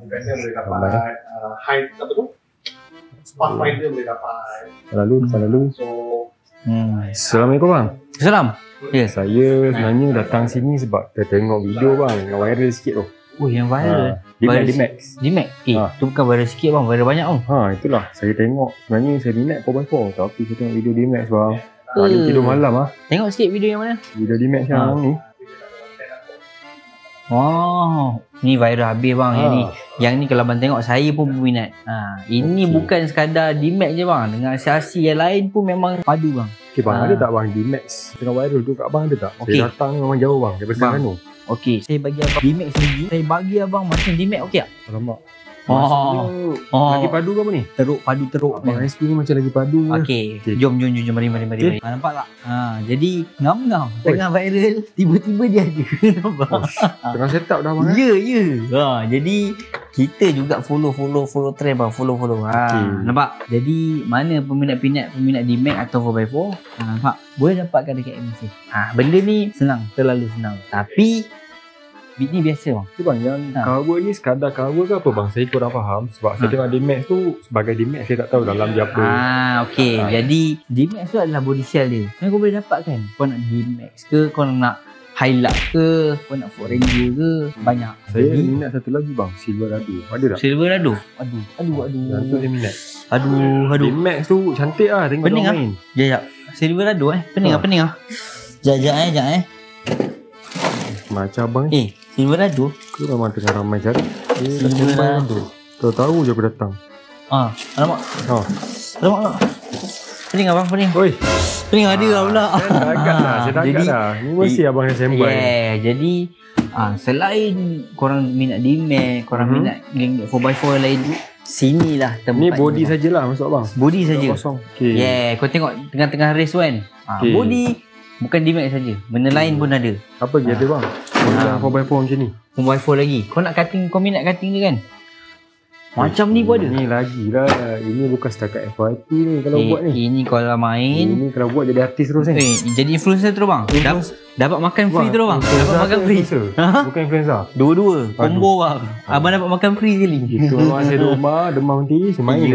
Biasanya boleh dapat high apa tu? Pathfinder boleh dapat. Lalu. So Assalamualaikum bang. Salam. Ya. Saya sebenarnya datang sini sebab tengok video bang yang viral sikit tu. Oh, yang viral. D-Max. D-Max. Tu bukan viral sikit bang, viral banyak bang. Itulah. Saya tengok. Sebenarnya saya minat 4x4 tapi saya tengok video D-Max bang. Ada tidur malam Tengok sikit video yang mana? Video D-Max yang ni. Oh, ni viral habis bang. Yang ni kalau abang tengok saya pun berminat. Ini bukan sekadar D-Max je bang. Dengan asasi yang lain pun memang padu bang. Okay bang, ada tak bang D-Max tengah viral tu kat abang ada tak? Saya datang ni memang jauh bang daripada Terengganu. Okey, saya bagi abang D-Max sendiri. Saya bagi abang macam D-Max okey tak? Alamak. Lagi padu ke apa ni? Padu teruk. Abang SP ni macam lagi padu. Okey. Jom mari. Nampak tak? Jadi ngam-ngam tengah viral tiba-tiba dia ada. Nampak? Tengah set up dah bang. Ya. Jadi kita juga follow trend bang, follow. Nampak? Jadi mana peminat D-Max atau 4x4, nampak? Boleh dapatkan dekat MNC. Benda ni senang, terlalu senang. Tapi ni biasa bang. Bang, yang cover ni sekadar cover ke apa bang? Saya kurang faham sebab saya tengok D-Max tu sebagai D-Max saya tak tahu dalam dia apa. Okey. Jadi D-Max tu adalah body shell dia. Kau boleh dapatkan. Kau nak D-Max ke, kau nak Hilux ke, kau nak Ford Ranger ke, banyak. Saya minat satu lagi bang, Silverado. Ada tak? Silverado? Aduh. Yang tu saya minat. Aduh. D-Max tu cantik lah tengok pening orang main. Sekejap. Silverado pening ah. Sekejap. Macam abang ni. Silverado? Ke memang tengah ramai cari. Silverado. Tahu je aku datang. Alamak. Alamak. Pening abang, pening. Oi. Pening ada lah pula. Saya agak dah. Ni mesti abang yang sembang. Jadi selain korang minat D-Max, korang minat geng 4x4 lain, sinilah tempatnya. Ni body sajalah masuk abang. Body saja. Okey. Kau tengok tengah-tengah race tu kan. Body bukan D-Max saja. Benda lain pun ada. Apa lagi ada bang? 4x4 macam ni. 4x4 lagi. Kau nak cutting, kau minat cutting dia kan? Macam ni pun ada. Ni lagi lah. Ini bukan setakat FYP ni kalau buat ni. Ini kalau main. Ini kalau buat jadi artis terus ni. Jadi influencer terus bang. Dapat makan free terus bang. Dapat makan free. Bukan influencer. Dua-dua. Combo bang. Abang dapat makan free sekali. Itu orang saya rumah demam nanti saya main.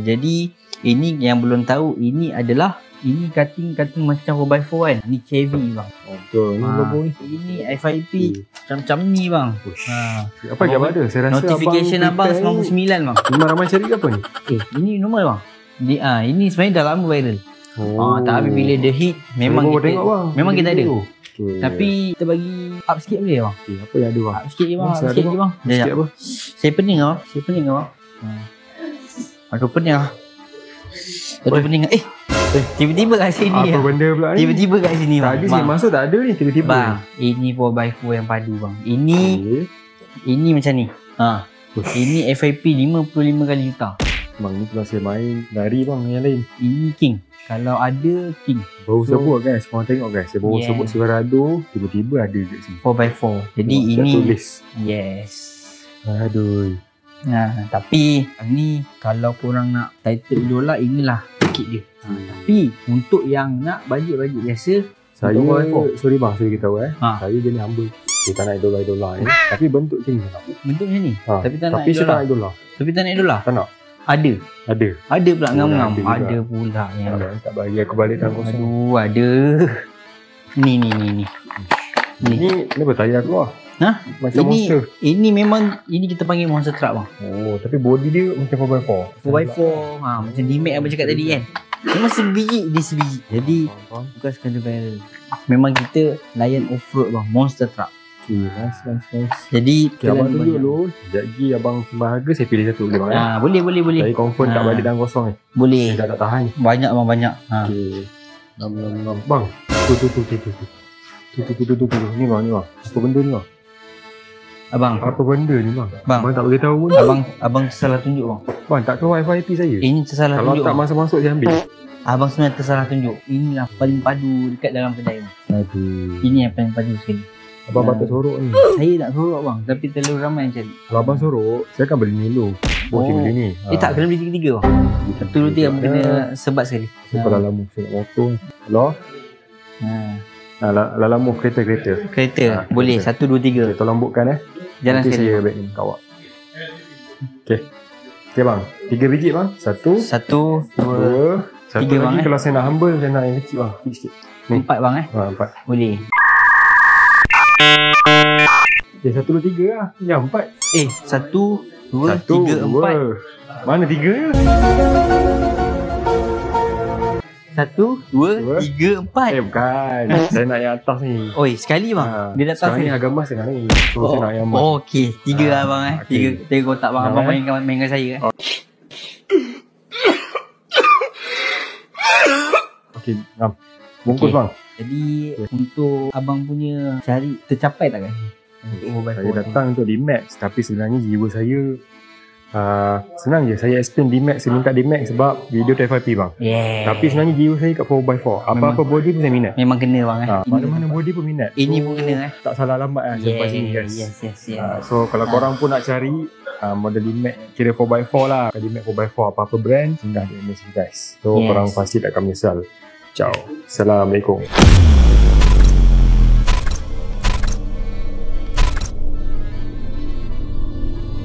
Jadi ini yang belum tahu, ini adalah cutting macam 4x4 kan. Ni KV bang. Betul. Ni logo ni. Ini FIP. Macam ni bang. Apa yang ada? Saya rasa notification abang 99 bang. Memang ramai cari ke apa ni? Ini normal bang. Ini sebenarnya dah lama viral. Tapi bila dia hit memang kita ada. Tapi kita bagi up sikit boleh bang? Apa yang ada bang? Up sikit je bang. Sikit apa? Saya pening bang. Aduh pening lah. Tiba-tiba kat sini. Apa benda pula ni? Tiba-tiba kat sini bang. Tadi saya masuk tak ada ni tiba-tiba. Bang, ini 4x4 yang padu bang. Ini macam ni. Ini FIP 55 kali juta. Bang ni kalau saya main lari bang yang lain. Ini King. Kalau ada King. Baru sebut guys, korang tengok guys. Saya baru sebut Silverado, tiba-tiba ada kat sini. 4x4. Jadi ini tulis. Yes. Aduh. Tapi ni kalau korang nak title idola, inilah kit dia. Tapi untuk yang nak bajet-bajet biasa, saya sorry bang, saya beritahu saya jenis humble. Saya tak nak idola ni. Tapi bentuk macam ni. Bentuk macam ni. Tapi tak nak idola. Tapi tak nak idola. Tak nak. Ada pula ngam-ngam. Ada pula yang tak bagi aku balik dalam kosong. Aduh, ada. Ni. Ni kenapa tayar keluar? Macam monster. Ini memang kita panggil monster truck bang. Tapi body dia macam 4x4. 4x4. Macam D-Max abang cakap tadi kan. Memang sebiji. Jadi bukan sekadar viral. Memang kita layan off-road bang, monster truck. Nice. Jadi abang tunjuk dulu. Sekejap lagi abang sembah harga, saya pilih satu boleh bang. Boleh. Saya confirm tak balik dalam kosong ni. Boleh. Saya tak tahan. Banyak bang, banyak. Bang, tu. Ni bang. Apa benda ni bang? Abang, apa benda ni bang? Abang tak beritahu pun. Abang tersalah tunjuk bang. Bang tak tahu FYP saya. Ini tersalah kalau tunjuk. Kalau tak masuk-masuk saya ambil. Abang sebenarnya tersalah tunjuk. Inilah paling padu dekat dalam kedai bang. Aduh. Ini yang paling padu sekali. Abang patut sorok ni. Saya tak sorok bang, tapi terlalu ramai yang cari. Kalau abang sorok, saya akan beli Milo. Boleh beli ni. Tak, kena beli tiga-tiga bang. Satu, dua, tiga abang kena sebat sekali. Saya kalau lama saya nak motor ni. Hello? Lama kereta. Boleh, satu, dua, tiga. Tolong bookkan Jalan sekali. sekali. Saya baik ni kawak. Okay bang, 3 biji bang. Satu, Satu, dua, dua, satu tiga, lagi bang, kalau saya nak humble, saya nak yang kecil bang. Sikit. Ni. empat bang Empat. Boleh. Satu, dua, tiga lah. Ya, empat. Satu, dua, Satu, tiga, dua. empat. Mana tiga? Satu, dua, Dua. tiga, empat. Bukan. Saya nak yang atas ni. Oi, sekali bang. Dia dah tahu Sekarang ni agak emas tengah ni. So saya nak yang emas. okey. Tiga lah bang okey. Tiga kotak bang. Abang mainkan saya Okey, ngam. Bungkus Okey. bang. Jadi untuk abang punya cari tercapai tak kan? Untuk Saya datang untuk D-Max, tapi sebenarnya jiwa saya senang je. Saya explain D-Max, saya minta D-Max sebab video FYP bang. Tapi sebenarnya jiwa saya kat 4x4. Apa-apa body pun saya minat. memang kena bang Mana-mana body pun minat. Ini So, pun kena tak salah alamat lah sampai sini guys. Yes. So kalau korang pun nak cari model D-Max kira 4x4 lah, D-Max 4x4 apa-apa brand, singgah di MSC guys. So Yes. korang pasti tak akan menyesal. Ciao. Assalamualaikum.